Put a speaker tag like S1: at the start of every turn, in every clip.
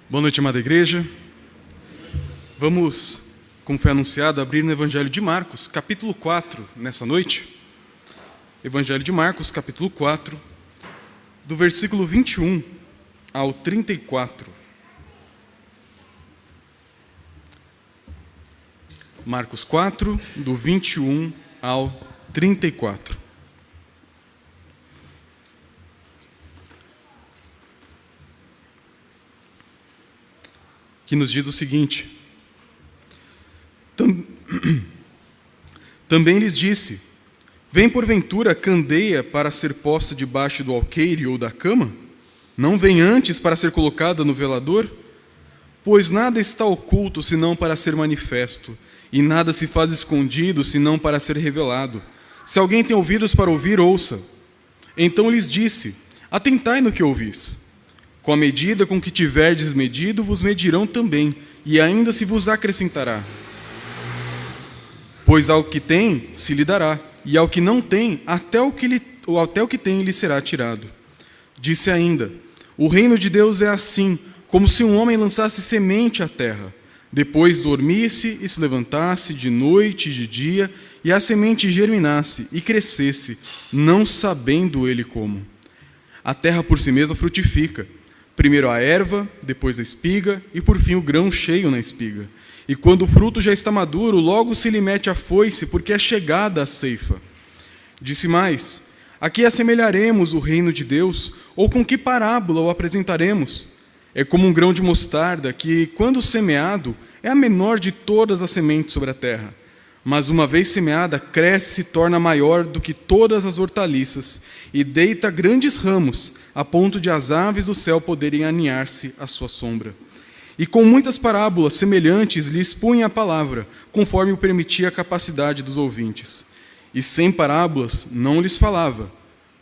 S1: Boa noite, amada igreja. Vamos, como foi anunciado, abrir no Evangelho de Marcos, capítulo 4, nessa noite. Evangelho de Marcos, capítulo 4, do versículo 21 ao 34. Marcos 4, do 21 ao 34. Que nos diz o seguinte: Também lhes disse: Vem porventura candeia para ser posta debaixo do alqueire ou da cama? Não vem antes para ser colocada no velador? Pois nada está oculto senão para ser manifesto, e nada se faz escondido senão para ser revelado. Se alguém tem ouvidos para ouvir, ouça. Então lhes disse: Atentai no que ouvis. Com a medida com que tiverdes medido, vos medirão também, e ainda se vos acrescentará. Pois ao que tem, se lhe dará, e ao que não tem, até o que tem lhe será tirado. Disse ainda: O reino de Deus é assim, como se um homem lançasse semente à terra. Depois dormisse e se levantasse de noite e de dia, e a semente germinasse e crescesse, não sabendo ele como. A terra por si mesma frutifica. Primeiro a erva, depois a espiga, e por fim o grão cheio na espiga. E quando o fruto já está maduro, logo se lhe mete a foice, porque é chegada a ceifa. Disse mais: A que assemelharemos o reino de Deus, ou com que parábola o apresentaremos? É como um grão de mostarda, que, quando semeado, é a menor de todas as sementes sobre a terra. Mas uma vez semeada, cresce e se torna maior do que todas as hortaliças, e deita grandes ramos, a ponto de as aves do céu poderem aninhar-se à sua sombra. E com muitas parábolas semelhantes lhe expunha a palavra, conforme o permitia a capacidade dos ouvintes. E sem parábolas não lhes falava.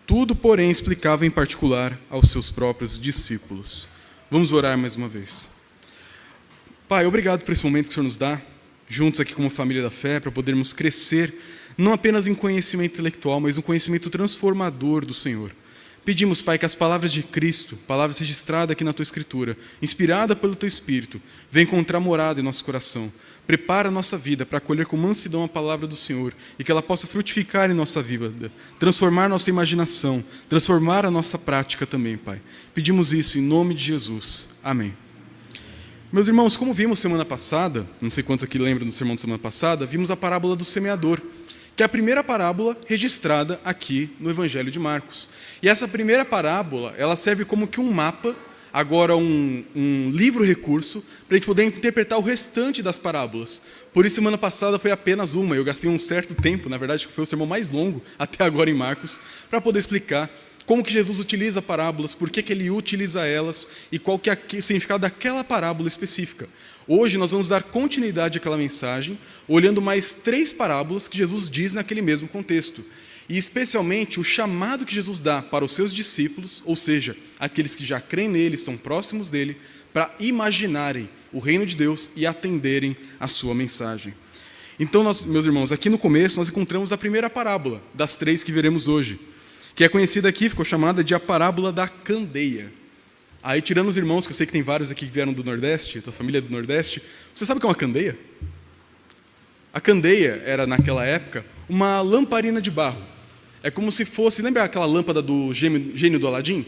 S1: Tudo, porém, explicava em particular aos seus próprios discípulos. Vamos orar mais uma vez. Pai, obrigado por esse momento que o Senhor nos dá, juntos aqui como família da fé, para podermos crescer, não apenas em conhecimento intelectual, mas um conhecimento transformador do Senhor. Pedimos, Pai, que as palavras de Cristo, palavras registradas aqui na Tua Escritura, inspirada pelo Teu Espírito, venham encontrar morada em nosso coração. Prepara a nossa vida para acolher com mansidão a palavra do Senhor e que ela possa frutificar em nossa vida, transformar nossa imaginação, transformar a nossa prática também, Pai. Pedimos isso em nome de Jesus. Amém. Meus irmãos, como vimos semana passada, não sei quantos aqui lembram do sermão da semana passada, vimos a parábola do semeador, que é a primeira parábola registrada aqui no Evangelho de Marcos. E essa primeira parábola, ela serve como que um mapa, agora um livro-recurso, para a gente poder interpretar o restante das parábolas. Por isso, semana passada foi apenas uma, eu gastei um certo tempo, na verdade, que foi o sermão mais longo até agora em Marcos, para poder explicar como que Jesus utiliza parábolas, por que ele utiliza elas e qual que é o significado daquela parábola específica. Hoje nós vamos dar continuidade àquela mensagem, olhando mais 3 parábolas que Jesus diz naquele mesmo contexto. E especialmente o chamado que Jesus dá para os seus discípulos, ou seja, aqueles que já creem nele, estão próximos dele, para imaginarem o reino de Deus e atenderem a sua mensagem. Então, meus irmãos, aqui no começo nós encontramos a primeira parábola, das 3 que veremos hoje, que é conhecida aqui, ficou chamada de a parábola da candeia. Aí, tirando os irmãos, que eu sei que tem vários aqui que vieram do Nordeste, da família do Nordeste, você sabe o que é uma candeia? A candeia era, naquela época, uma lamparina de barro. É como se fosse, lembra aquela lâmpada do gênio do Aladim?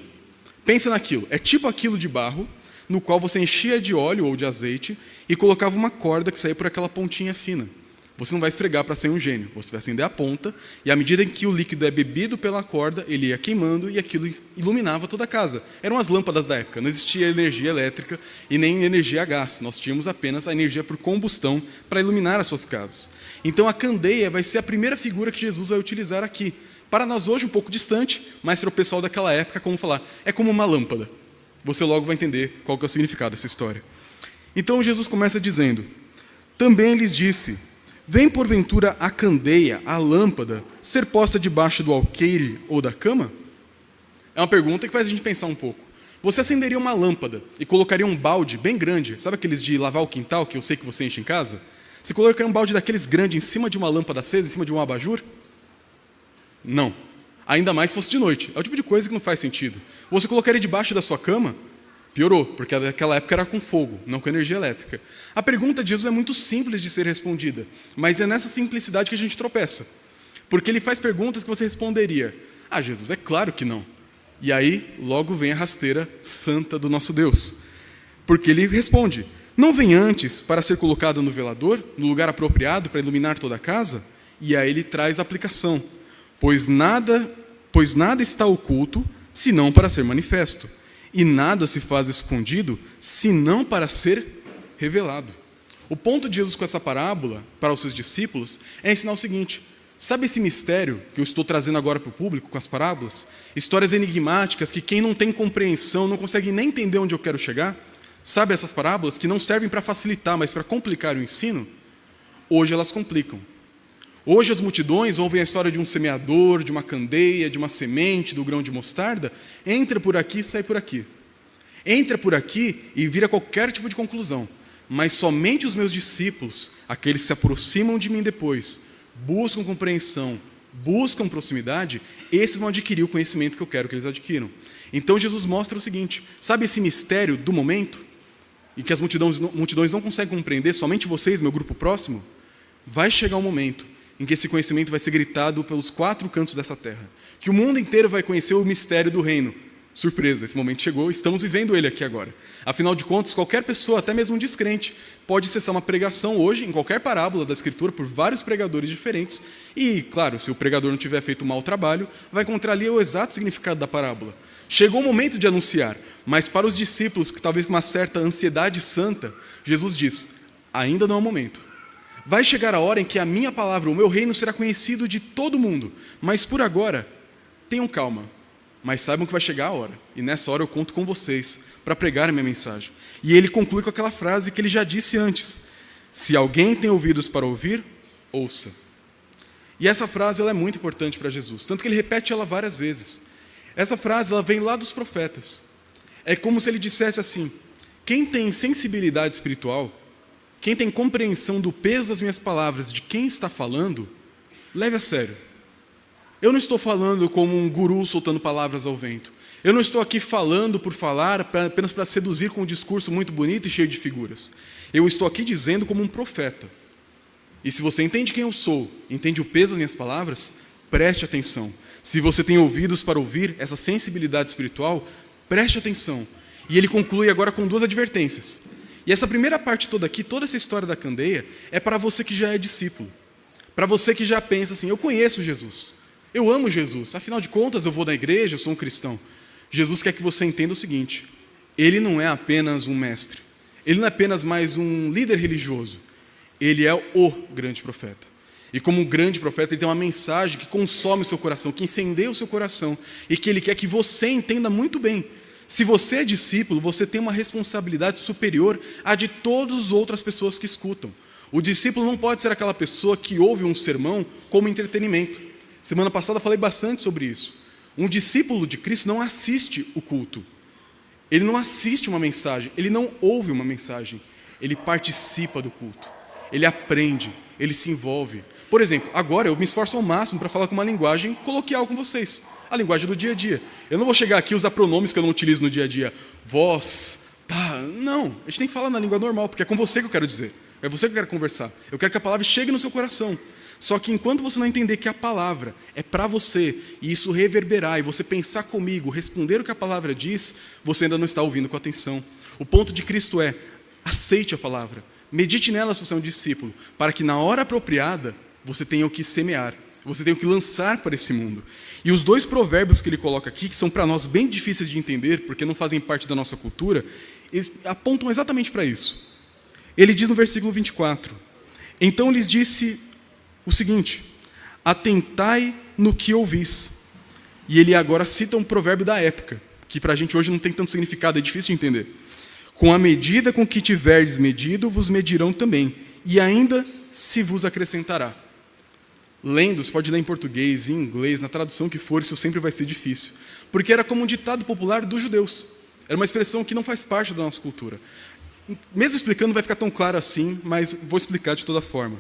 S1: Pensa naquilo, é tipo aquilo de barro, no qual você enchia de óleo ou de azeite e colocava uma corda que saía por aquela pontinha fina. Você não vai esfregar para ser um gênio, você vai acender a ponta, e à medida em que o líquido é bebido pela corda, ele ia queimando e aquilo iluminava toda a casa. Eram as lâmpadas da época, não existia energia elétrica e nem energia a gás, nós tínhamos apenas a energia por combustão para iluminar as suas casas. Então a candeia vai ser a primeira figura que Jesus vai utilizar aqui. Para nós hoje um pouco distante, mas para o pessoal daquela época, como falar, é como uma lâmpada. Você logo vai entender qual que é o significado dessa história. Então Jesus começa dizendo: Também lhes disse: Vem porventura a candeia, a lâmpada, ser posta debaixo do alqueire ou da cama? É uma pergunta que faz a gente pensar um pouco. Você acenderia uma lâmpada e colocaria um balde bem grande, sabe aqueles de lavar o quintal, que eu sei que você enche em casa? Você colocaria um balde daqueles grandes em cima de uma lâmpada acesa, em cima de um abajur? Não. Ainda mais se fosse de noite. É o tipo de coisa que não faz sentido. Você colocaria debaixo da sua cama? Piorou, porque naquela época era com fogo, não com energia elétrica. A pergunta de Jesus é muito simples de ser respondida, mas é nessa simplicidade que a gente tropeça. Porque ele faz perguntas que você responderia: ah, Jesus, é claro que não. E aí, logo vem a rasteira santa do nosso Deus. Porque ele responde: não vem antes para ser colocado no velador, no lugar apropriado para iluminar toda a casa? E aí ele traz a aplicação: pois nada está oculto, senão para ser manifesto. E nada se faz escondido, senão para ser revelado. O ponto de Jesus com essa parábola, para os seus discípulos, é ensinar o seguinte: sabe esse mistério que eu estou trazendo agora para o público com as parábolas? Histórias enigmáticas que quem não tem compreensão não consegue nem entender onde eu quero chegar? Sabe essas parábolas que não servem para facilitar, mas para complicar o ensino? Hoje elas complicam. Hoje as multidões ouvem a história de um semeador, de uma candeia, de uma semente, do grão de mostarda. Entra por aqui e sai por aqui. Entra por aqui e vira qualquer tipo de conclusão. Mas somente os meus discípulos, aqueles que se aproximam de mim depois, buscam compreensão, buscam proximidade, esses vão adquirir o conhecimento que eu quero que eles adquiram. Então Jesus mostra o seguinte: sabe esse mistério do momento, e que as multidões não conseguem compreender, somente vocês, meu grupo próximo? Vai chegar um momento em que esse conhecimento vai ser gritado pelos 4 cantos dessa terra, que o mundo inteiro vai conhecer o mistério do reino. Surpresa, esse momento chegou, estamos vivendo ele aqui agora. Afinal de contas, qualquer pessoa, até mesmo um descrente, pode acessar uma pregação hoje, em qualquer parábola da Escritura, por vários pregadores diferentes, e, claro, se o pregador não tiver feito um mau trabalho, vai encontrar ali o exato significado da parábola. Chegou o momento de anunciar, mas para os discípulos, que talvez com uma certa ansiedade santa, Jesus diz: ainda não é o momento. Vai chegar a hora em que a minha palavra, o meu reino, será conhecido de todo mundo, mas por agora, tenham calma. Mas saibam que vai chegar a hora, e nessa hora eu conto com vocês para pregar a minha mensagem. E ele conclui com aquela frase que ele já disse antes: se alguém tem ouvidos para ouvir, ouça. E essa frase ela é muito importante para Jesus, tanto que ele repete ela várias vezes. Essa frase ela vem lá dos profetas. É como se ele dissesse assim: quem tem sensibilidade espiritual, quem tem compreensão do peso das minhas palavras, de quem está falando, leve a sério. Eu não estou falando como um guru soltando palavras ao vento. Eu não estou aqui falando por falar, apenas para seduzir com um discurso muito bonito e cheio de figuras. Eu estou aqui dizendo como um profeta. E se você entende quem eu sou, entende o peso das minhas palavras, preste atenção. Se você tem ouvidos para ouvir, essa sensibilidade espiritual, preste atenção. E ele conclui agora com 2 advertências. E essa primeira parte toda aqui, toda essa história da candeia, é para você que já é discípulo. Para você que já pensa assim: eu conheço Jesus. Eu amo Jesus, afinal de contas eu vou na igreja, eu sou um cristão. Jesus quer que você entenda o seguinte: ele não é apenas um mestre, ele não é apenas mais um líder religioso, ele é o grande profeta. E como um grande profeta, ele tem uma mensagem que consome o seu coração, que incendeia o seu coração, e que ele quer que você entenda muito bem. Se você é discípulo, você tem uma responsabilidade superior à de todas as outras pessoas que escutam. O discípulo não pode ser aquela pessoa que ouve um sermão como entretenimento. Semana passada falei bastante sobre isso. Um discípulo de Cristo não assiste o culto. Ele não assiste uma mensagem, ele não ouve uma mensagem. Ele participa do culto. Ele aprende, ele se envolve. Por exemplo, agora eu me esforço ao máximo para falar com uma linguagem coloquial com vocês. A linguagem do dia a dia. Eu não vou chegar aqui e usar pronomes que eu não utilizo no dia a dia. Vós, tá, não. A gente tem que falar na língua normal, porque é com você que eu quero dizer. É você que eu quero conversar. Eu quero que a palavra chegue no seu coração. Só que enquanto você não entender que a palavra é para você, e isso reverberar, e você pensar comigo, responder o que a palavra diz, você ainda não está ouvindo com atenção. O ponto de Cristo é: aceite a palavra, medite nela se você é um discípulo, para que na hora apropriada, você tenha o que semear, você tenha o que lançar para esse mundo. E os 2 provérbios que ele coloca aqui, que são para nós bem difíceis de entender, porque não fazem parte da nossa cultura, eles apontam exatamente para isso. Ele diz no versículo 24: então lhes disse o seguinte: atentai no que ouvis. E ele agora cita um provérbio da época, que para a gente hoje não tem tanto significado, é difícil de entender. Com a medida com que tiverdes medido, vos medirão também, e ainda se vos acrescentará. Lendo, você pode ler em português, em inglês, na tradução que for, isso sempre vai ser difícil. Porque era como um ditado popular dos judeus. Era uma expressão que não faz parte da nossa cultura. Mesmo explicando, não vai ficar tão claro assim, mas vou explicar de toda forma.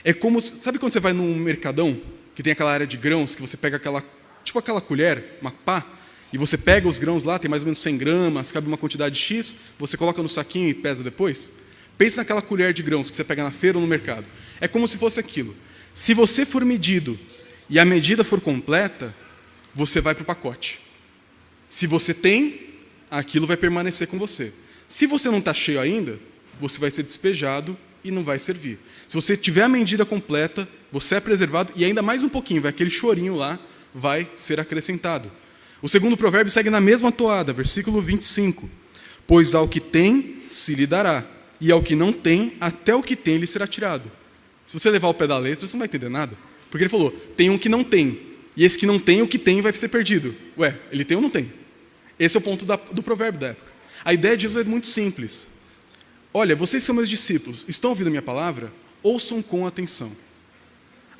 S1: É como, sabe quando você vai num mercadão, que tem aquela área de grãos, que você pega aquela colher, uma pá, e você pega os grãos lá, tem mais ou menos 100 gramas, cabe uma quantidade X, você coloca no saquinho e pesa depois? Pensa naquela colher de grãos que você pega na feira ou no mercado. É como se fosse aquilo. Se você for medido e a medida for completa, você vai para o pacote. Se você tem, aquilo vai permanecer com você. Se você não está cheio ainda, você vai ser despejado e não vai servir. Se você tiver a medida completa, você é preservado e ainda mais um pouquinho, vai aquele chorinho lá, vai ser acrescentado. O segundo provérbio segue na mesma toada, versículo 25. Pois ao que tem, se lhe dará, e ao que não tem, até o que tem lhe será tirado. Se você levar o pé da letra, você não vai entender nada. Porque ele falou, tem um que não tem, e esse que não tem, o que tem vai ser perdido. Ué, ele tem ou não tem? Esse é o ponto do provérbio da época. A ideia de Jesus é muito simples. Olha, vocês são meus discípulos, estão ouvindo a minha palavra? Ouçam com atenção.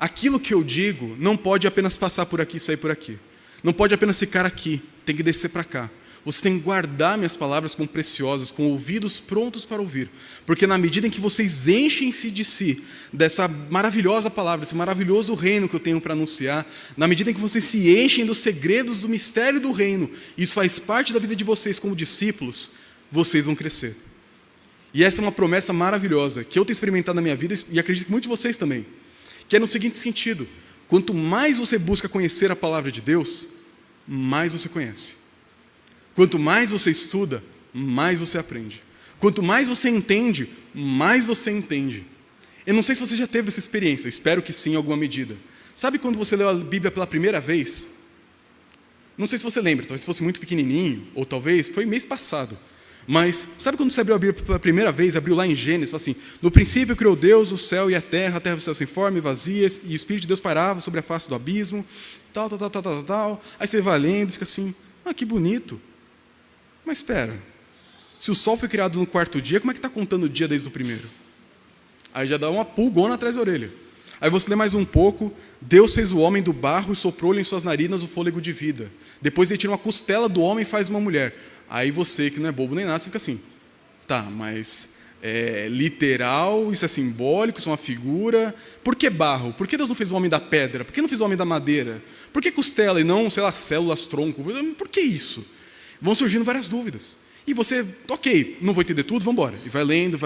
S1: Aquilo que eu digo não pode apenas passar por aqui e sair por aqui. Não pode apenas ficar aqui, tem que descer para cá. Você tem que guardar minhas palavras como preciosas, com ouvidos prontos para ouvir. Porque na medida em que vocês enchem-se de si, dessa maravilhosa palavra, esse maravilhoso reino que eu tenho para anunciar, na medida em que vocês se enchem dos segredos do mistério do reino, isso faz parte da vida de vocês como discípulos, vocês vão crescer. E essa é uma promessa maravilhosa, que eu tenho experimentado na minha vida, e acredito que muitos de vocês também, que é no seguinte sentido: quanto mais você busca conhecer a palavra de Deus, mais você conhece. Quanto mais você estuda, mais você aprende. Quanto mais você entende, mais você entende. Eu não sei se você já teve essa experiência, eu espero que sim, em alguma medida. Sabe quando você leu a Bíblia pela primeira vez? Não sei se você lembra, talvez fosse muito pequenininho, ou talvez foi mês passado. Mas sabe quando você abriu a Bíblia pela primeira vez, abriu lá em Gênesis, fala assim, no princípio criou Deus o céu e a terra do céu sem forma e vazia, e o Espírito de Deus pairava sobre a face do abismo, tal. Aí você vai lendo e fica assim, que bonito. Mas espera, se o sol foi criado no quarto dia, como é que está contando o dia desde o primeiro? Aí já dá uma pulgona atrás da orelha. Aí você lê mais um pouco, Deus fez o homem do barro e soprou-lhe em suas narinas o fôlego de vida. Depois ele tira uma costela do homem e faz uma mulher. Aí você, que não é bobo nem nada, você fica assim, tá, mas é literal, isso é simbólico, isso é uma figura. Por que barro? Por que Deus não fez o homem da pedra? Por que não fez o homem da madeira? Por que costela e não, sei lá, células, tronco? Por que isso? Vão surgindo várias dúvidas. E você, ok, não vou entender tudo, vamos embora. E vai lendo.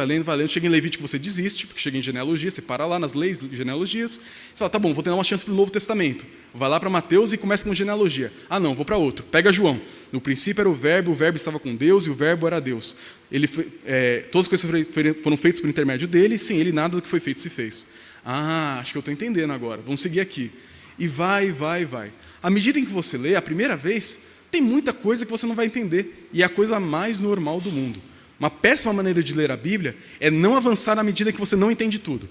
S1: Chega em Levítico, você desiste, porque chega em genealogia, você para lá nas leis de genealogias. Você fala, tá bom, vou ter uma chance para o Novo Testamento. Vai lá para Mateus e começa com genealogia. Ah não, vou para outro. Pega João. No princípio era o verbo estava com Deus e o verbo era Deus. Todas as coisas foram feitas por intermédio dele, sem ele nada do que foi feito se fez. Acho que eu estou entendendo agora, vamos seguir aqui. E vai. À medida em que você lê, a primeira vez, tem muita coisa que você não vai entender, e é a coisa mais normal do mundo. Uma péssima maneira de ler a Bíblia é não avançar na medida que você não entende tudo.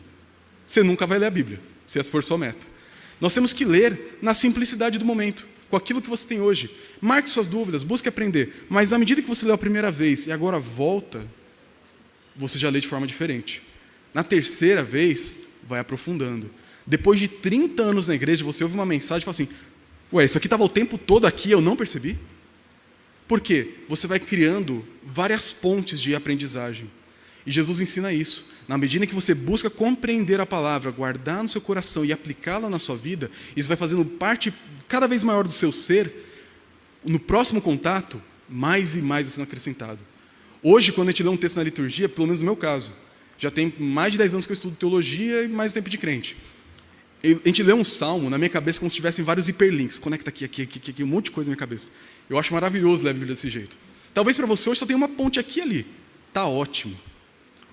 S1: Você nunca vai ler a Bíblia, se essa for sua meta. Nós temos que ler na simplicidade do momento, com aquilo que você tem hoje. Marque suas dúvidas, busque aprender, mas à medida que você leu a primeira vez e agora volta, você já lê de forma diferente. Na terceira vez, vai aprofundando. Depois de 30 anos na igreja, você ouve uma mensagem e fala assim, isso aqui estava o tempo todo aqui, eu não percebi? Por quê? Você vai criando várias pontes de aprendizagem. E Jesus ensina isso. Na medida em que você busca compreender a palavra, guardar no seu coração e aplicá-la na sua vida, isso vai fazendo parte cada vez maior do seu ser. No próximo contato, mais e mais vai sendo acrescentado. Hoje, quando a gente lê um texto na liturgia, pelo menos no meu caso, já tem mais de 10 anos que eu estudo teologia e mais tempo de crente. A gente lê um salmo, na minha cabeça, como se tivessem vários hiperlinks. Conecta aqui, um monte de coisa na minha cabeça. Eu acho maravilhoso ler a Bíblia desse jeito. Talvez para você hoje só tenha uma ponte aqui e ali. Está ótimo.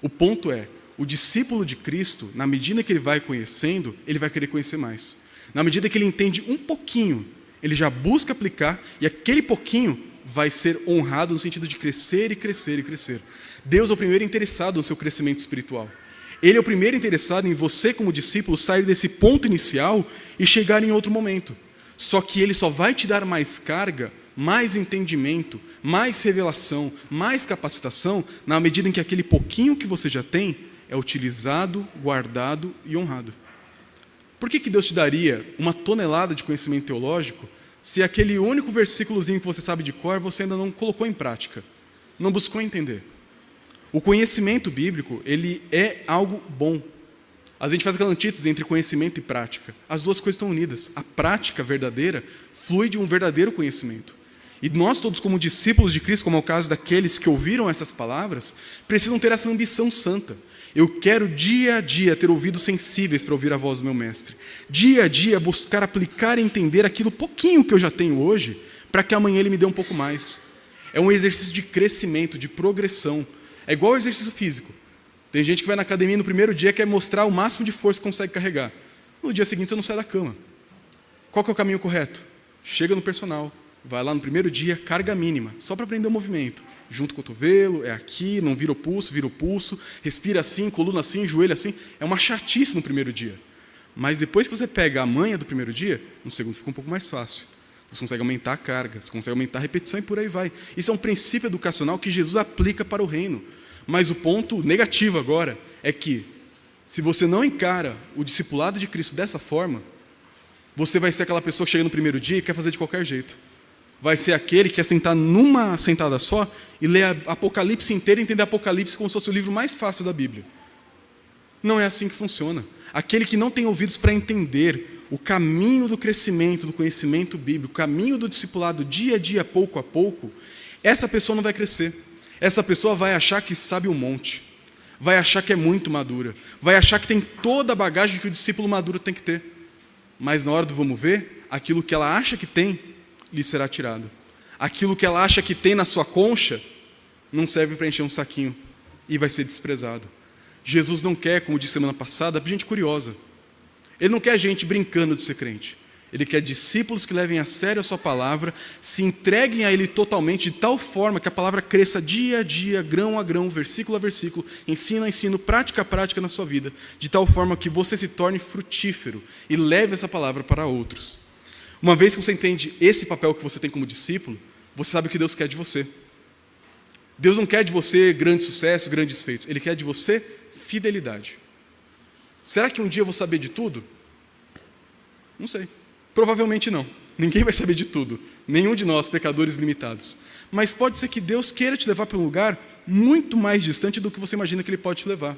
S1: O ponto é, o discípulo de Cristo, na medida que ele vai conhecendo, ele vai querer conhecer mais. Na medida que ele entende um pouquinho, ele já busca aplicar, e aquele pouquinho vai ser honrado no sentido de crescer e crescer e crescer. Deus é o primeiro interessado no seu crescimento espiritual. Ele é o primeiro interessado em você, como discípulo, sair desse ponto inicial e chegar em outro momento. Só que ele só vai te dar mais carga, mais entendimento, mais revelação, mais capacitação, na medida em que aquele pouquinho que você já tem é utilizado, guardado e honrado. Por que Deus te daria uma tonelada de conhecimento teológico se aquele único versículozinho que você sabe de cor você ainda não colocou em prática, não buscou entender? O conhecimento bíblico, ele é algo bom. A gente faz aquela antítese entre conhecimento e prática. As duas coisas estão unidas. A prática verdadeira flui de um verdadeiro conhecimento. E nós todos, como discípulos de Cristo, como é o caso daqueles que ouviram essas palavras, precisam ter essa ambição santa. Eu quero dia a dia ter ouvidos sensíveis para ouvir a voz do meu mestre. Dia a dia buscar aplicar e entender aquilo pouquinho que eu já tenho hoje, para que amanhã ele me dê um pouco mais. É um exercício de crescimento, de progressão. É igual ao exercício físico. Tem gente que vai na academia no primeiro dia e quer mostrar o máximo de força que consegue carregar. No dia seguinte você não sai da cama. Qual que é o caminho correto? Chega no personal, vai lá no primeiro dia, carga mínima, só para aprender o movimento. Junta o cotovelo, é aqui, não vira o pulso, respira assim, coluna assim, joelho assim. É uma chatice no primeiro dia. Mas depois que você pega a manha do primeiro dia, no segundo fica um pouco mais fácil. Você consegue aumentar a carga, você consegue aumentar a repetição e por aí vai. Isso é um princípio educacional que Jesus aplica para o reino. Mas o ponto negativo agora é que, se você não encara o discipulado de Cristo dessa forma, você vai ser aquela pessoa que chega no primeiro dia e quer fazer de qualquer jeito. Vai ser aquele que quer sentar numa sentada só e ler Apocalipse inteiro e entender Apocalipse como se fosse o livro mais fácil da Bíblia. Não é assim que funciona. Aquele que não tem ouvidos para entender o caminho do crescimento, do conhecimento bíblico, o caminho do discipulado dia a dia, pouco a pouco, essa pessoa não vai crescer. Essa pessoa vai achar que sabe um monte, vai achar que é muito madura, vai achar que tem toda a bagagem que o discípulo maduro tem que ter. Mas na hora do vamos ver, aquilo que ela acha que tem, lhe será tirado. Aquilo que ela acha que tem na sua concha, não serve para encher um saquinho e vai ser desprezado. Jesus não quer, como disse semana passada, gente curiosa. Ele não quer gente brincando de ser crente. Ele quer discípulos que levem a sério a sua palavra, se entreguem a Ele totalmente, de tal forma que a palavra cresça dia a dia, grão a grão, versículo a versículo, ensino a ensino, prática a prática na sua vida, de tal forma que você se torne frutífero e leve essa palavra para outros. Uma vez que você entende esse papel que você tem como discípulo, você sabe o que Deus quer de você. Deus não quer de você grande sucesso, grandes feitos. Ele quer de você fidelidade. Será que um dia eu vou saber de tudo? Não sei. Provavelmente não. Ninguém vai saber de tudo. Nenhum de nós, pecadores limitados. Mas pode ser que Deus queira te levar para um lugar muito mais distante do que você imagina que Ele pode te levar.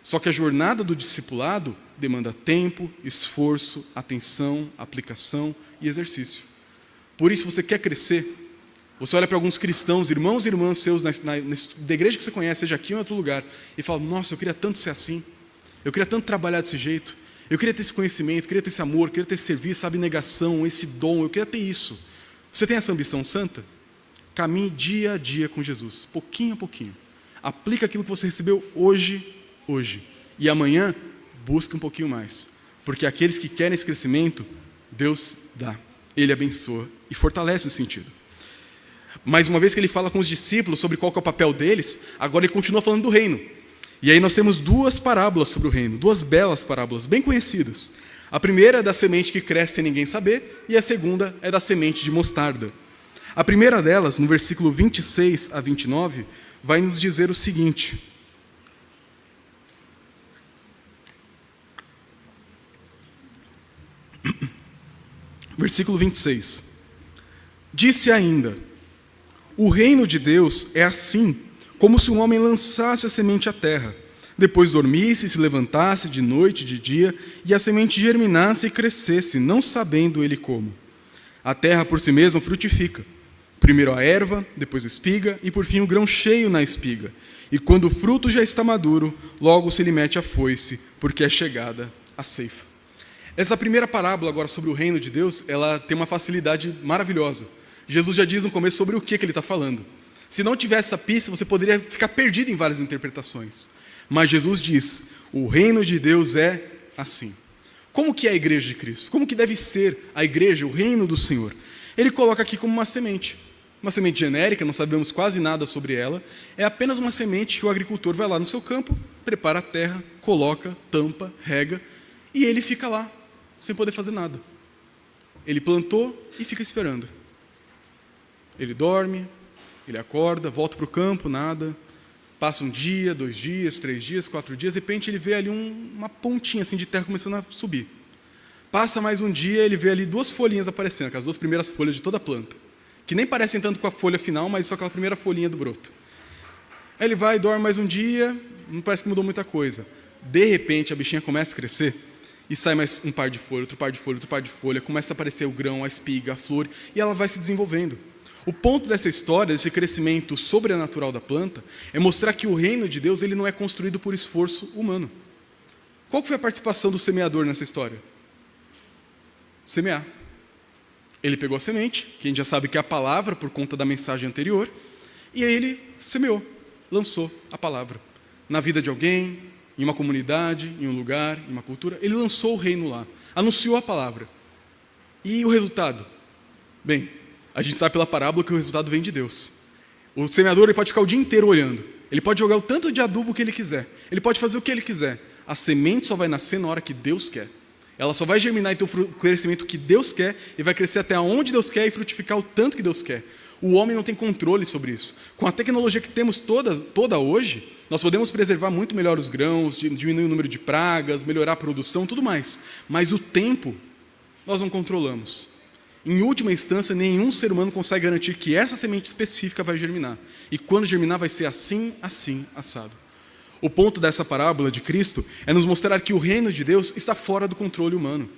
S1: Só que a jornada do discipulado demanda tempo, esforço, atenção, aplicação e exercício. Por isso, você quer crescer, você olha para alguns cristãos, irmãos e irmãs seus da igreja que você conhece, seja aqui ou em outro lugar, e fala, nossa, eu queria tanto ser assim, eu queria tanto trabalhar desse jeito, eu queria ter esse conhecimento, eu queria ter esse amor, eu queria ter esse serviço, essa abnegação, esse dom, eu queria ter isso. Você tem essa ambição santa? Caminhe dia a dia com Jesus, pouquinho a pouquinho. Aplica aquilo que você recebeu hoje. E amanhã, busque um pouquinho mais. Porque aqueles que querem esse crescimento, Deus dá. Ele abençoa e fortalece esse sentido. Mas uma vez que ele fala com os discípulos sobre qual que é o papel deles, agora ele continua falando do reino. E aí nós temos duas parábolas sobre o reino, duas belas parábolas, bem conhecidas. A primeira é da semente que cresce sem ninguém saber, e a segunda é da semente de mostarda. A primeira delas, no versículo 26 a 29, vai nos dizer o seguinte: versículo 26. Disse ainda: o reino de Deus é assim, como se um homem lançasse a semente à terra, depois dormisse e se levantasse de noite e de dia, e a semente germinasse e crescesse, não sabendo ele como. A terra por si mesma frutifica. Primeiro a erva, depois a espiga, e por fim o grão cheio na espiga. E quando o fruto já está maduro, logo se lhe mete a foice, porque é chegada a ceifa. Essa primeira parábola agora sobre o reino de Deus, ela tem uma facilidade maravilhosa. Jesus já diz no começo sobre o que ele está falando. Se não tivesse essa pista, você poderia ficar perdido em várias interpretações. Mas Jesus diz, o reino de Deus é assim. Como que é a igreja de Cristo? Como que deve ser a igreja, o reino do Senhor? Ele coloca aqui como uma semente genérica, não sabemos quase nada sobre ela. É apenas uma semente que o agricultor vai lá no seu campo, prepara a terra, coloca, tampa, rega, e ele fica lá, sem poder fazer nada. Ele plantou e fica esperando. Ele dorme, ele acorda, volta para o campo, nada. Passa um dia, 2 dias, 3 dias, 4 dias, de repente ele vê ali uma pontinha assim de terra começando a subir. Passa mais um dia, ele vê ali 2 folhinhas aparecendo, as 2 primeiras folhas de toda a planta, que nem parecem tanto com a folha final, mas só aquela primeira folhinha do broto. Aí ele vai, dorme mais um dia, não parece que mudou muita coisa. De repente a bichinha começa a crescer, e sai mais um par de folha, outro par de folha, outro par de folha, começa a aparecer o grão, a espiga, a flor, e ela vai se desenvolvendo. O ponto dessa história, desse crescimento sobrenatural da planta, é mostrar que o reino de Deus ele não é construído por esforço humano. Qual foi a participação do semeador nessa história? Semear. Ele pegou a semente, que a gente já sabe que é a palavra por conta da mensagem anterior, e aí ele semeou, lançou a palavra. Na vida de alguém, em uma comunidade, em um lugar, em uma cultura, ele lançou o reino lá, anunciou a palavra. E o resultado? Bem, a gente sabe pela parábola que o resultado vem de Deus. O semeador ele pode ficar o dia inteiro olhando, ele pode jogar o tanto de adubo que ele quiser, ele pode fazer o que ele quiser. A semente só vai nascer na hora que Deus quer. Ela só vai germinar e ter o crescimento que Deus quer, e vai crescer até onde Deus quer e frutificar o tanto que Deus quer. O homem não tem controle sobre isso. Com a tecnologia que temos toda hoje, nós podemos preservar muito melhor os grãos, diminuir o número de pragas, melhorar a produção, tudo mais. Mas o tempo, nós não controlamos. Em última instância, nenhum ser humano consegue garantir que essa semente específica vai germinar. E quando germinar, vai ser assim, assim, assado. O ponto dessa parábola de Cristo é nos mostrar que o reino de Deus está fora do controle humano.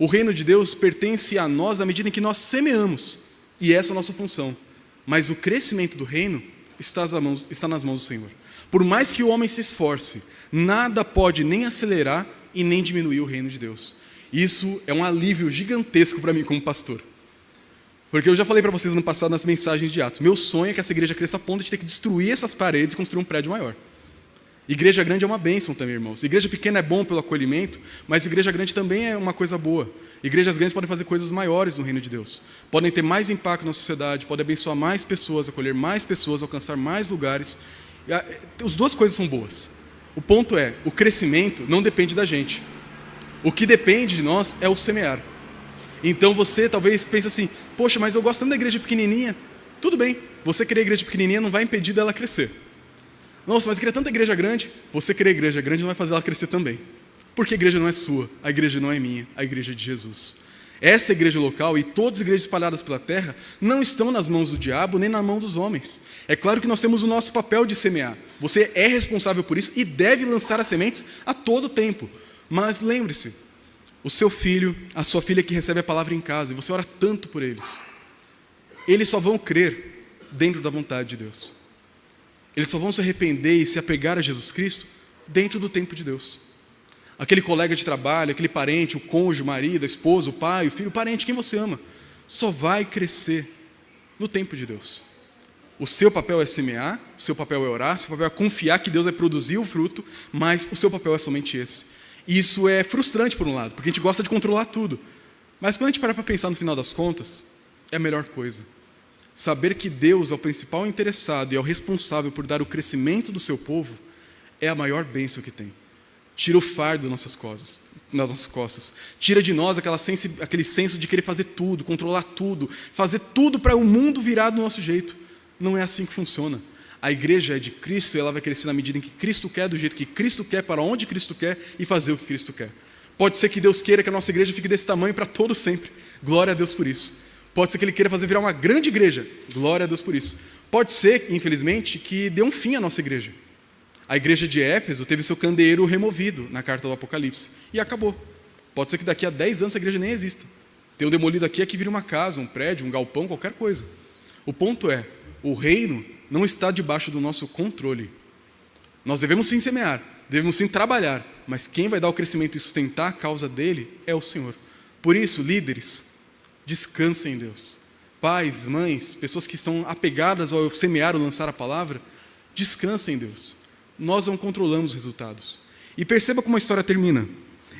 S1: O reino de Deus pertence a nós na medida em que nós semeamos, e essa é a nossa função. Mas o crescimento do reino está nas mãos do Senhor. Por mais que o homem se esforce, nada pode nem acelerar e nem diminuir o reino de Deus. Isso é um alívio gigantesco para mim como pastor. Porque eu já falei para vocês no passado nas mensagens de Atos, meu sonho é que essa igreja cresça a ponto de ter que destruir essas paredes e construir um prédio maior. Igreja grande é uma bênção também, irmãos. Igreja pequena é bom pelo acolhimento, mas igreja grande também é uma coisa boa. Igrejas grandes podem fazer coisas maiores no reino de Deus. Podem ter mais impacto na sociedade, podem abençoar mais pessoas, acolher mais pessoas, alcançar mais lugares. As duas coisas são boas. O ponto é, o crescimento não depende da gente. O que depende de nós é o semear. Então você talvez pense assim, poxa, mas eu gosto tanto da igreja pequenininha. Tudo bem, você querer igreja pequenininha não vai impedir dela crescer. Nossa, mas eu queria tanta igreja grande. Você querer igreja grande não vai fazer ela crescer também. Porque a igreja não é sua, a igreja não é minha, a igreja é de Jesus. Essa igreja local e todas as igrejas espalhadas pela terra não estão nas mãos do diabo nem na mão dos homens. É claro que nós temos o nosso papel de semear. Você é responsável por isso e deve lançar as sementes a todo tempo. Mas lembre-se, o seu filho, a sua filha que recebe a palavra em casa, e você ora tanto por eles só vão crer dentro da vontade de Deus. Eles só vão se arrepender e se apegar a Jesus Cristo dentro do tempo de Deus. Aquele colega de trabalho, aquele parente, o cônjuge, o marido, a esposa, o pai, o filho, o parente, quem você ama, só vai crescer no tempo de Deus. O seu papel é semear, o seu papel é orar, o seu papel é confiar que Deus vai produzir o fruto, mas o seu papel é somente esse. E isso é frustrante por um lado, porque a gente gosta de controlar tudo. Mas quando a gente parar para pensar no final das contas, é a melhor coisa. Saber que Deus é o principal interessado e é o responsável por dar o crescimento do seu povo é a maior bênção que tem. Tira o fardo das nossas costas. Tira de nós aquele senso de querer fazer tudo, controlar tudo, fazer tudo para o mundo virar do nosso jeito. Não é assim que funciona. A igreja é de Cristo e ela vai crescer na medida em que Cristo quer, do jeito que Cristo quer, para onde Cristo quer e fazer o que Cristo quer. Pode ser que Deus queira que a nossa igreja fique desse tamanho para todo sempre. Glória a Deus por isso. Pode ser que Ele queira fazer virar uma grande igreja. Glória a Deus por isso. Pode ser, infelizmente, que dê um fim à nossa igreja. A igreja de Éfeso teve seu candeeiro removido na carta do Apocalipse. E acabou. Pode ser que daqui a 10 anos a igreja nem exista. Tem um demolido aqui vira uma casa, um prédio, um galpão, qualquer coisa. O ponto é, o reino não está debaixo do nosso controle. Nós devemos sim semear, devemos sim trabalhar, mas quem vai dar o crescimento e sustentar a causa dele é o Senhor. Por isso, líderes, descansem em Deus. Pais, mães, pessoas que estão apegadas ao semear ou lançar a palavra, descansem em Deus. Nós não controlamos os resultados. E perceba como a história termina.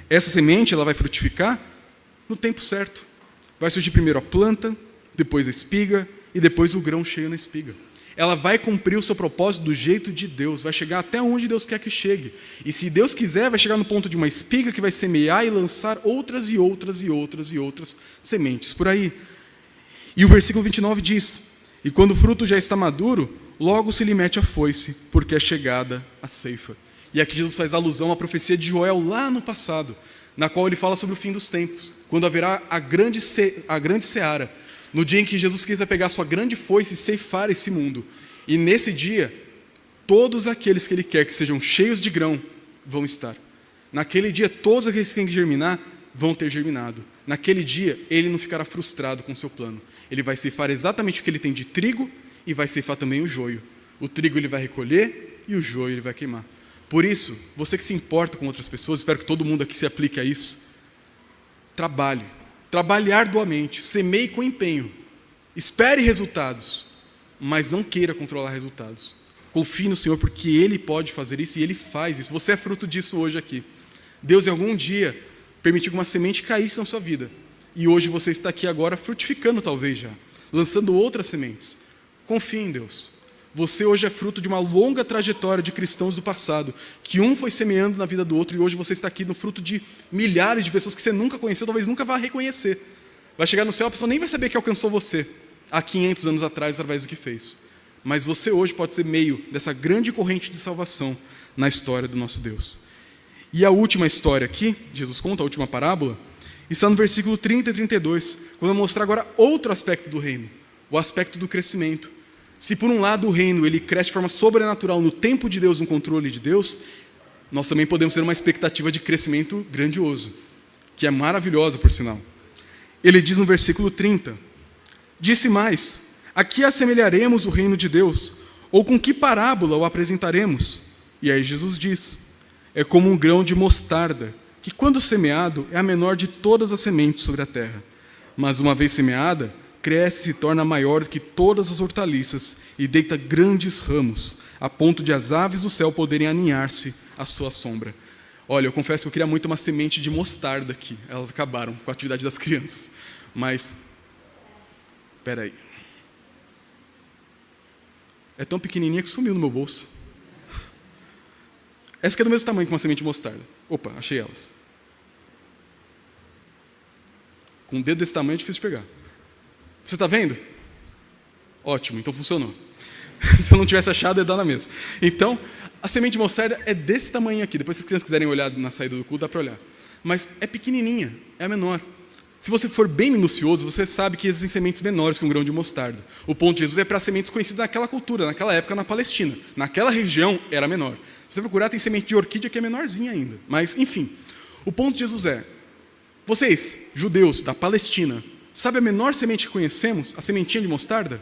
S1: Essa semente ela vai frutificar no tempo certo. Vai surgir primeiro a planta, depois a espiga e depois o grão cheio na espiga. Ela vai cumprir o seu propósito do jeito de Deus, vai chegar até onde Deus quer que chegue. E se Deus quiser, vai chegar no ponto de uma espiga que vai semear e lançar outras e outras e outras e outras sementes por aí. E o versículo 29 diz, e quando o fruto já está maduro, logo se lhe mete a foice, porque é chegada a ceifa. E aqui Jesus faz alusão à profecia de Joel lá no passado, na qual ele fala sobre o fim dos tempos, quando haverá a grande seara, no dia em que Jesus quiser pegar a sua grande foice e ceifar esse mundo. E nesse dia, todos aqueles que Ele quer que sejam cheios de grão vão estar. Naquele dia, todos aqueles que têm que germinar vão ter germinado. Naquele dia, Ele não ficará frustrado com o seu plano. Ele vai ceifar exatamente o que ele tem de trigo e vai ceifar também o joio. O trigo ele vai recolher e o joio ele vai queimar. Por isso, você que se importa com outras pessoas, espero que todo mundo aqui se aplique a isso, trabalhe arduamente, semeie com empenho, espere resultados, mas não queira controlar resultados. Confie no Senhor, porque Ele pode fazer isso e Ele faz isso. Você é fruto disso hoje aqui. Deus em algum dia permitiu que uma semente caísse na sua vida, e hoje você está aqui agora frutificando talvez já, lançando outras sementes. Confie em Deus. Você hoje é fruto de uma longa trajetória de cristãos do passado, que um foi semeando na vida do outro, e hoje você está aqui no fruto de milhares de pessoas que você nunca conheceu, talvez nunca vá reconhecer. Vai chegar no céu, a pessoa nem vai saber que alcançou você há 500 anos atrás, através do que fez. Mas você hoje pode ser meio dessa grande corrente de salvação na história do nosso Deus. E a última história aqui, Jesus conta, a última parábola, está no versículo 30 e 32, quando eu mostrar agora outro aspecto do reino, o aspecto do crescimento. Se por um lado o reino ele cresce de forma sobrenatural no tempo de Deus, no controle de Deus, nós também podemos ter uma expectativa de crescimento grandioso, que é maravilhosa por sinal. Ele diz no versículo 30, disse mais, a que assemelharemos o reino de Deus? Ou com que parábola o apresentaremos? E aí Jesus diz, é como um grão de mostarda, que quando semeado é a menor de todas as sementes sobre a terra. Mas uma vez semeada, cresce e se torna maior que todas as hortaliças e deita grandes ramos, a ponto de as aves do céu poderem aninhar-se à sua sombra. Olha, eu confesso que eu queria muito uma semente de mostarda aqui. Elas acabaram com a atividade das crianças. Mas, espera aí. É tão pequenininha que sumiu no meu bolso. Essa aqui é do mesmo tamanho que uma semente de mostarda. Opa, achei elas. Com um dedo desse tamanho é difícil de pegar. Você está vendo? Ótimo, então funcionou. Se eu não tivesse achado, ia dar na mesma. Então, a semente de mostarda é desse tamanho aqui. Depois, se as crianças quiserem olhar na saída do culto, dá para olhar. Mas é pequenininha, é a menor. Se você for bem minucioso, você sabe que existem sementes menores que um grão de mostarda. O ponto de Jesus é para sementes conhecidas naquela cultura, naquela época na Palestina. Naquela região era menor. Se você procurar, tem semente de orquídea que é menorzinha ainda. Mas, enfim, o ponto de Jesus é, vocês, judeus da Palestina, sabe a menor semente que conhecemos? A sementinha de mostarda?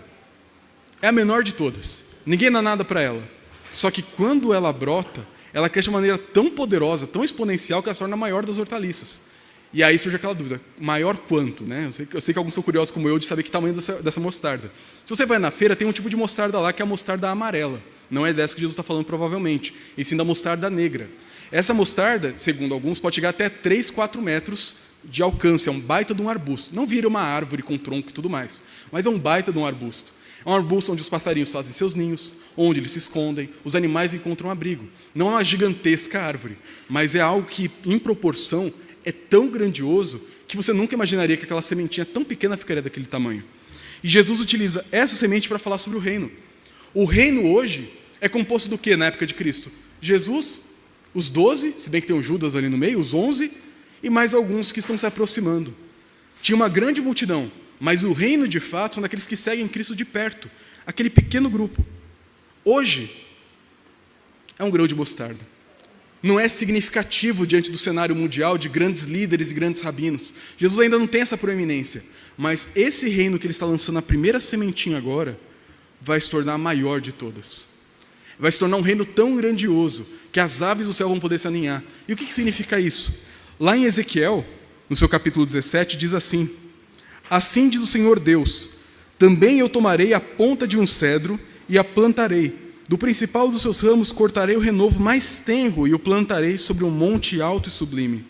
S1: É a menor de todas. Ninguém dá nada para ela. Só que quando ela brota, ela cresce de uma maneira tão poderosa, tão exponencial, que ela se torna a maior das hortaliças. E aí surge aquela dúvida, maior quanto? Né? Eu sei que alguns são curiosos como eu de saber que tamanho dessa mostarda. Se você vai na feira, tem um tipo de mostarda lá que é a mostarda amarela. Não é dessa que Jesus está falando provavelmente, e sim da mostarda negra. Essa mostarda, segundo alguns, pode chegar até 3, 4 metros de alcance, é um baita de um arbusto. Não vira uma árvore com tronco e tudo mais, mas é um baita de um arbusto. É um arbusto onde os passarinhos fazem seus ninhos, onde eles se escondem, os animais encontram abrigo. Não é uma gigantesca árvore, mas é algo que, em proporção, é tão grandioso que você nunca imaginaria que aquela sementinha tão pequena ficaria daquele tamanho. E Jesus utiliza essa semente para falar sobre o reino. O reino hoje é composto do que na época de Cristo? Jesus, os 12, se bem que tem o Judas ali no meio, os 11, e mais alguns que estão se aproximando. Tinha uma grande multidão, mas o reino de fato são daqueles que seguem Cristo de perto, aquele pequeno grupo. Hoje é um grão de mostarda. Não é significativo diante do cenário mundial de grandes líderes e grandes rabinos. Jesus ainda não tem essa proeminência, mas esse reino que ele está lançando a primeira sementinha agora, vai se tornar a maior de todas. Vai se tornar um reino tão grandioso que as aves do céu vão poder se aninhar. E o que significa isso? Lá em Ezequiel, no seu capítulo 17, diz assim, assim diz o Senhor Deus, também eu tomarei a ponta de um cedro e a plantarei. Do principal dos seus ramos cortarei o renovo mais tenro e o plantarei sobre um monte alto e sublime.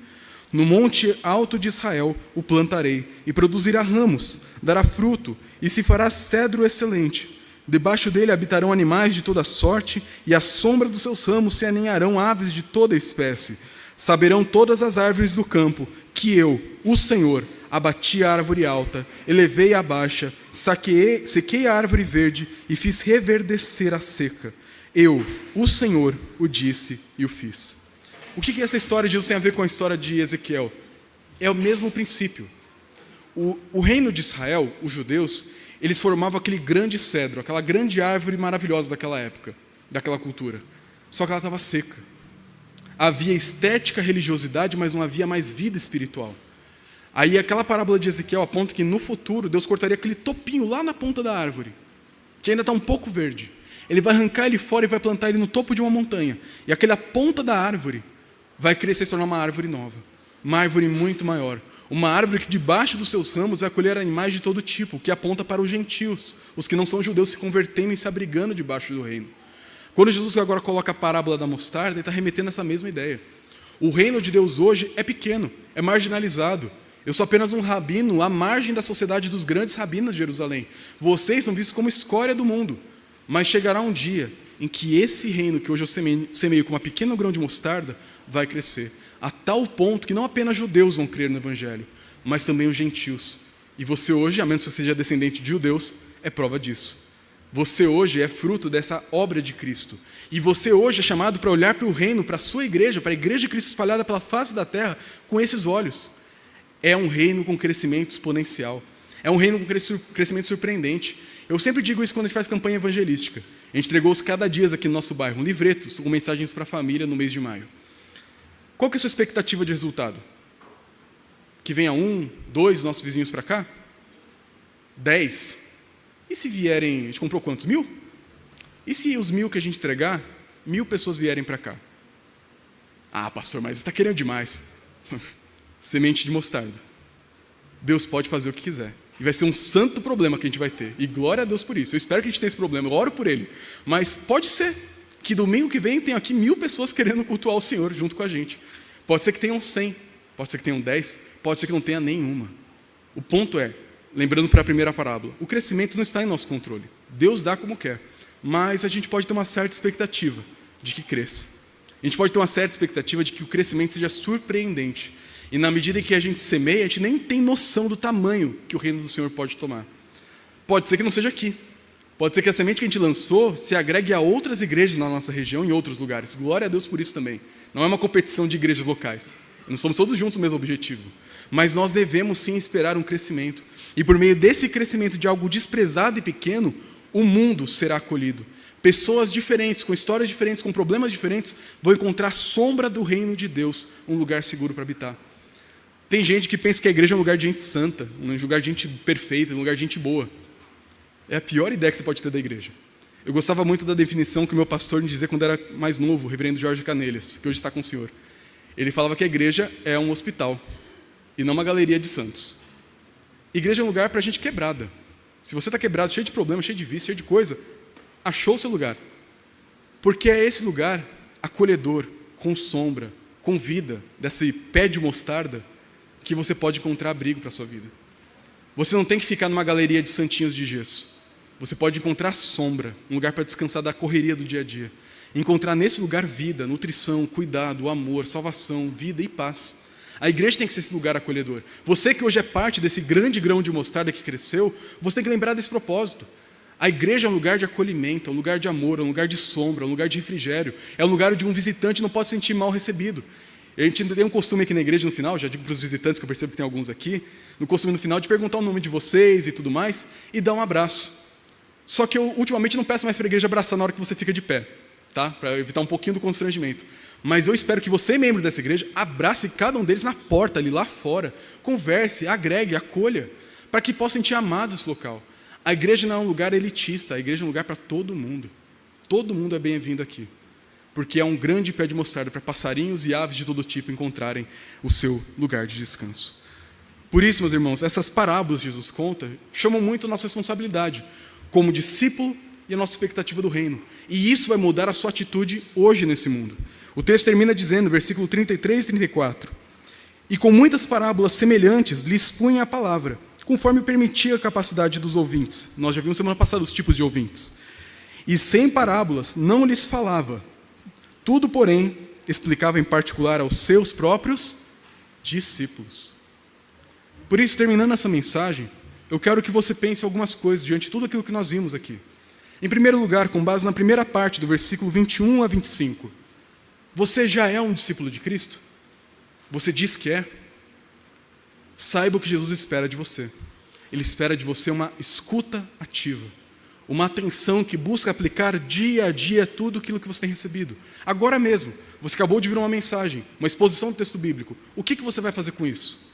S1: No monte alto de Israel o plantarei e produzirá ramos, dará fruto e se fará cedro excelente. Debaixo dele habitarão animais de toda sorte e à sombra dos seus ramos se aninharão aves de toda espécie. Saberão todas as árvores do campo que eu, o Senhor, abati a árvore alta, elevei a baixa, sequei a árvore verde e fiz reverdecer a seca. Eu, o Senhor, o disse e o fiz. O que essa história de Jesus tem a ver com a história de Ezequiel? É o mesmo princípio. O reino de Israel, os judeus, eles formavam aquele grande cedro, aquela grande árvore maravilhosa daquela época, daquela cultura. Só que ela estava seca. Havia estética, religiosidade, mas não havia mais vida espiritual. Aí aquela parábola de Ezequiel aponta que no futuro Deus cortaria aquele topinho lá na ponta da árvore, que ainda está um pouco verde. Ele vai arrancar ele fora e vai plantar ele no topo de uma montanha. E aquela ponta da árvore vai crescer e se tornar uma árvore nova. Uma árvore muito maior. Uma árvore que debaixo dos seus ramos vai colher animais de todo tipo, que aponta para os gentios, os que não são judeus se convertendo e se abrigando debaixo do reino. Quando Jesus agora coloca a parábola da mostarda, ele está remetendo essa mesma ideia. O reino de Deus hoje é pequeno, é marginalizado. Eu sou apenas um rabino à margem da sociedade dos grandes rabinos de Jerusalém. Vocês são vistos como escória do mundo. Mas chegará um dia em que esse reino que hoje eu semeio com uma pequena grão de mostarda vai crescer, a tal ponto que não apenas judeus vão crer no evangelho, mas também os gentios. E você hoje, a menos que você seja descendente de judeus, é prova disso. Você hoje é fruto dessa obra de Cristo. E você hoje é chamado para olhar para o reino, para a sua igreja, para a igreja de Cristo espalhada pela face da terra, com esses olhos. É um reino com crescimento exponencial. É um reino com crescimento surpreendente. Eu sempre digo isso quando a gente faz campanha evangelística. A gente entregou os cada dias aqui no nosso bairro, um livreto com mensagens para a família no mês de maio. Qual que é a sua expectativa de resultado? Que venha 1, 2 nossos vizinhos para cá? 10? E se vierem, a gente comprou quantos? 1000? E se os 1000 que a gente entregar, 1000 pessoas vierem para cá? Ah, pastor, mas você está querendo demais. Semente de mostarda. Deus pode fazer o que quiser. E vai ser um santo problema que a gente vai ter. E glória a Deus por isso. Eu espero que a gente tenha esse problema, eu oro por ele. Mas pode ser que domingo que vem tenha aqui 1000 pessoas querendo cultuar o Senhor junto com a gente. Pode ser que tenham 100, pode ser que tenham 10, pode ser que não tenha nenhuma. O ponto é, lembrando para a primeira parábola, o crescimento não está em nosso controle. Deus dá como quer. Mas a gente pode ter uma certa expectativa de que cresça. A gente pode ter uma certa expectativa de que o crescimento seja surpreendente. E na medida em que a gente semeia, a gente nem tem noção do tamanho que o reino do Senhor pode tomar. Pode ser que não seja aqui. Pode ser que a semente que a gente lançou se agregue a outras igrejas na nossa região, em outros lugares. Glória a Deus por isso também. Não é uma competição de igrejas locais. Nós somos todos juntos no mesmo objetivo. Mas nós devemos sim esperar um crescimento. E por meio desse crescimento de algo desprezado e pequeno, o mundo será acolhido. Pessoas diferentes, com histórias diferentes, com problemas diferentes, vão encontrar a sombra do reino de Deus, um lugar seguro para habitar. Tem gente que pensa que a igreja é um lugar de gente santa, um lugar de gente perfeita, um lugar de gente boa. É a pior ideia que você pode ter da igreja. Eu gostava muito da definição que o meu pastor me dizia quando era mais novo, o reverendo Jorge Canelhas, que hoje está com o senhor. Ele falava que a igreja é um hospital e não uma galeria de santos. Igreja é um lugar para gente quebrada. Se você está quebrado, cheio de problemas, cheio de vício, cheio de coisa, achou o seu lugar. Porque é esse lugar acolhedor, com sombra, com vida, desse pé de mostarda, que você pode encontrar abrigo para a sua vida. Você não tem que ficar numa galeria de santinhos de gesso. Você pode encontrar sombra, um lugar para descansar da correria do dia a dia. Encontrar nesse lugar vida, nutrição, cuidado, amor, salvação, vida e paz. A igreja tem que ser esse lugar acolhedor. Você que hoje é parte desse grande grão de mostarda que cresceu, você tem que lembrar desse propósito. A igreja é um lugar de acolhimento, é um lugar de amor, é um lugar de sombra, é um lugar de refrigério. É um lugar onde um visitante não pode se sentir mal recebido. A gente tem um costume aqui na igreja no final, já digo para os visitantes, que eu percebo que tem alguns aqui, no costume no final de perguntar o nome de vocês e tudo mais, e dar um abraço. Só que eu ultimamente não peço mais para a igreja abraçar na hora que você fica de pé, tá? Para evitar um pouquinho do constrangimento. Mas eu espero que você, membro dessa igreja, abrace cada um deles na porta, ali lá fora, converse, agregue, acolha, para que possam sentir amados nesse local. A igreja não é um lugar elitista, a igreja é um lugar para todo mundo. Todo mundo é bem-vindo aqui. Porque é um grande pé de mostarda para passarinhos e aves de todo tipo encontrarem o seu lugar de descanso. Por isso, meus irmãos, essas parábolas que Jesus conta chamam muito a nossa responsabilidade como discípulo e a nossa expectativa do reino. E isso vai mudar a sua atitude hoje nesse mundo. O texto termina dizendo, versículo 33 e 34, e com muitas parábolas semelhantes lhe expunha a palavra, conforme permitia a capacidade dos ouvintes. Nós já vimos semana passada os tipos de ouvintes. E sem parábolas não lhes falava. Tudo, porém, explicava em particular aos seus próprios discípulos. Por isso, terminando essa mensagem, eu quero que você pense algumas coisas diante de tudo aquilo que nós vimos aqui. Em primeiro lugar, com base na primeira parte do versículo 21 a 25, você já é um discípulo de Cristo? Você diz que é? Saiba o que Jesus espera de você. Ele espera de você uma escuta ativa. Uma atenção que busca aplicar dia a dia tudo aquilo que você tem recebido. Agora mesmo, você acabou de vir uma mensagem, uma exposição do texto bíblico. O que você vai fazer com isso?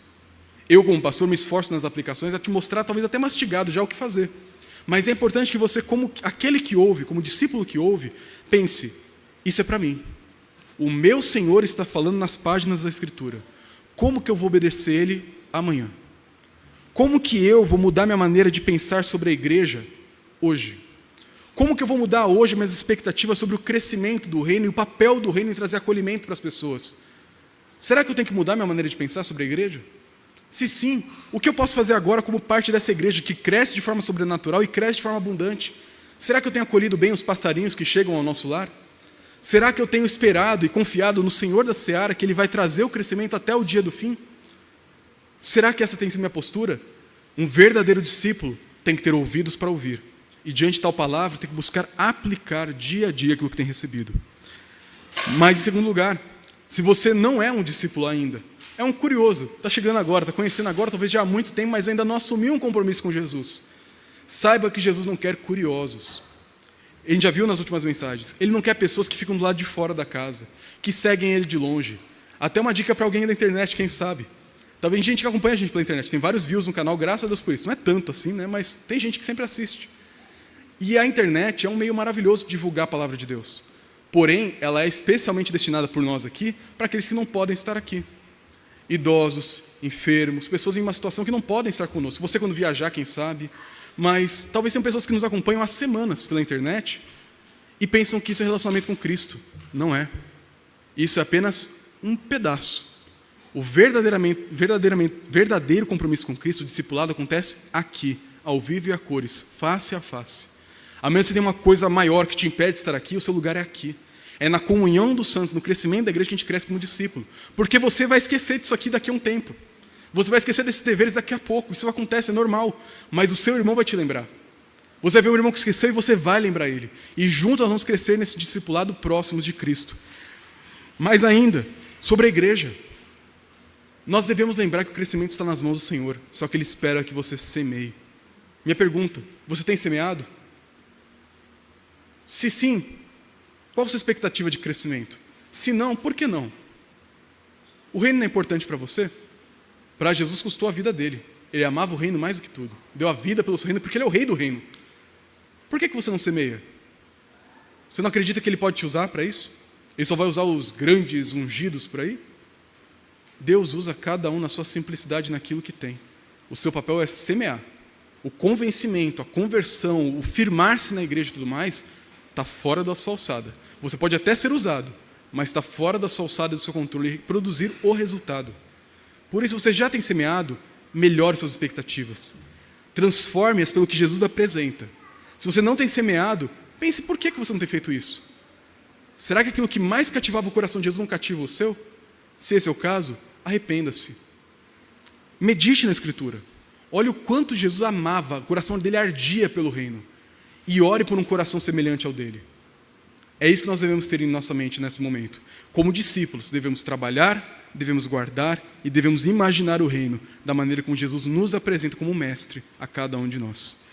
S1: Eu, como pastor, me esforço nas aplicações a te mostrar, talvez até mastigado já, o que fazer. Mas é importante que você, como aquele que ouve, como discípulo que ouve, pense, isso é para mim. O meu Senhor está falando nas páginas da Escritura. Como que eu vou obedecer Ele amanhã? Como que eu vou mudar minha maneira de pensar sobre a igreja hoje? Como que eu vou mudar hoje minhas expectativas sobre o crescimento do reino e o papel do reino em trazer acolhimento para as pessoas? Será que eu tenho que mudar minha maneira de pensar sobre a igreja? Se sim, o que eu posso fazer agora como parte dessa igreja que cresce de forma sobrenatural e cresce de forma abundante? Será que eu tenho acolhido bem os passarinhos que chegam ao nosso lar? Será que eu tenho esperado e confiado no Senhor da Seara que Ele vai trazer o crescimento até o dia do fim? Será que essa tem sido minha postura? Um verdadeiro discípulo tem que ter ouvidos para ouvir. E diante de tal palavra, tem que buscar aplicar dia a dia aquilo que tem recebido. Mas, em segundo lugar, se você não é um discípulo ainda, é um curioso, está chegando agora, está conhecendo agora, talvez já há muito tempo, mas ainda não assumiu um compromisso com Jesus. Saiba que Jesus não quer curiosos. A gente já viu nas últimas mensagens. Ele não quer pessoas que ficam do lado de fora da casa, que seguem Ele de longe. Até uma dica para alguém da internet, quem sabe. Talvez gente que acompanha a gente pela internet. Tem vários views no canal, graças a Deus por isso. Não é tanto assim, né? Mas tem gente que sempre assiste. E a internet é um meio maravilhoso de divulgar a palavra de Deus. Porém, ela é especialmente destinada por nós aqui para aqueles que não podem estar aqui. Idosos, enfermos, pessoas em uma situação que não podem estar conosco. Você quando viajar, quem sabe. Mas talvez sejam pessoas que nos acompanham há semanas pela internet e pensam que isso é relacionamento com Cristo. Não é. Isso é apenas um pedaço. O verdadeiro compromisso com Cristo, o discipulado, acontece aqui, ao vivo e a cores, face a face. A menos que você tenha uma coisa maior que te impede de estar aqui, o seu lugar é aqui. É na comunhão dos santos, no crescimento da igreja que a gente cresce como discípulo. Porque você vai esquecer disso aqui daqui a um tempo. Você vai esquecer desses deveres daqui a pouco. Isso acontece, é normal. Mas o seu irmão vai te lembrar. Você vai ver um irmão que esqueceu e você vai lembrar ele. E juntos nós vamos crescer nesse discipulado próximos de Cristo. Mas ainda, sobre a igreja. Nós devemos lembrar que o crescimento está nas mãos do Senhor. Só que Ele espera que você semeie. Minha pergunta, você tem semeado? Se sim, qual a sua expectativa de crescimento? Se não, por que não? O reino não é importante para você? Para Jesus custou a vida dele. Ele amava o reino mais do que tudo. Deu a vida pelo seu reino porque Ele é o rei do reino. Por que você não semeia? Você não acredita que Ele pode te usar para isso? Ele só vai usar os grandes ungidos por aí? Deus usa cada um na sua simplicidade naquilo que tem. O seu papel é semear. O convencimento, a conversão, o firmar-se na igreja e tudo mais, está fora da sua alçada. Você pode até ser usado, mas está fora da sua alçada e do seu controle e produzir o resultado. Por isso, você já tem semeado, melhore suas expectativas. Transforme-as pelo que Jesus apresenta. Se você não tem semeado, pense por que você não tem feito isso. Será que aquilo que mais cativava o coração de Jesus não cativa o seu? Se esse é o caso, arrependa-se. Medite na Escritura. Olhe o quanto Jesus amava, o coração dele ardia pelo reino. E ore por um coração semelhante ao dele. É isso que nós devemos ter em nossa mente nesse momento. Como discípulos, devemos trabalhar, devemos guardar e devemos imaginar o reino da maneira como Jesus nos apresenta como mestre a cada um de nós.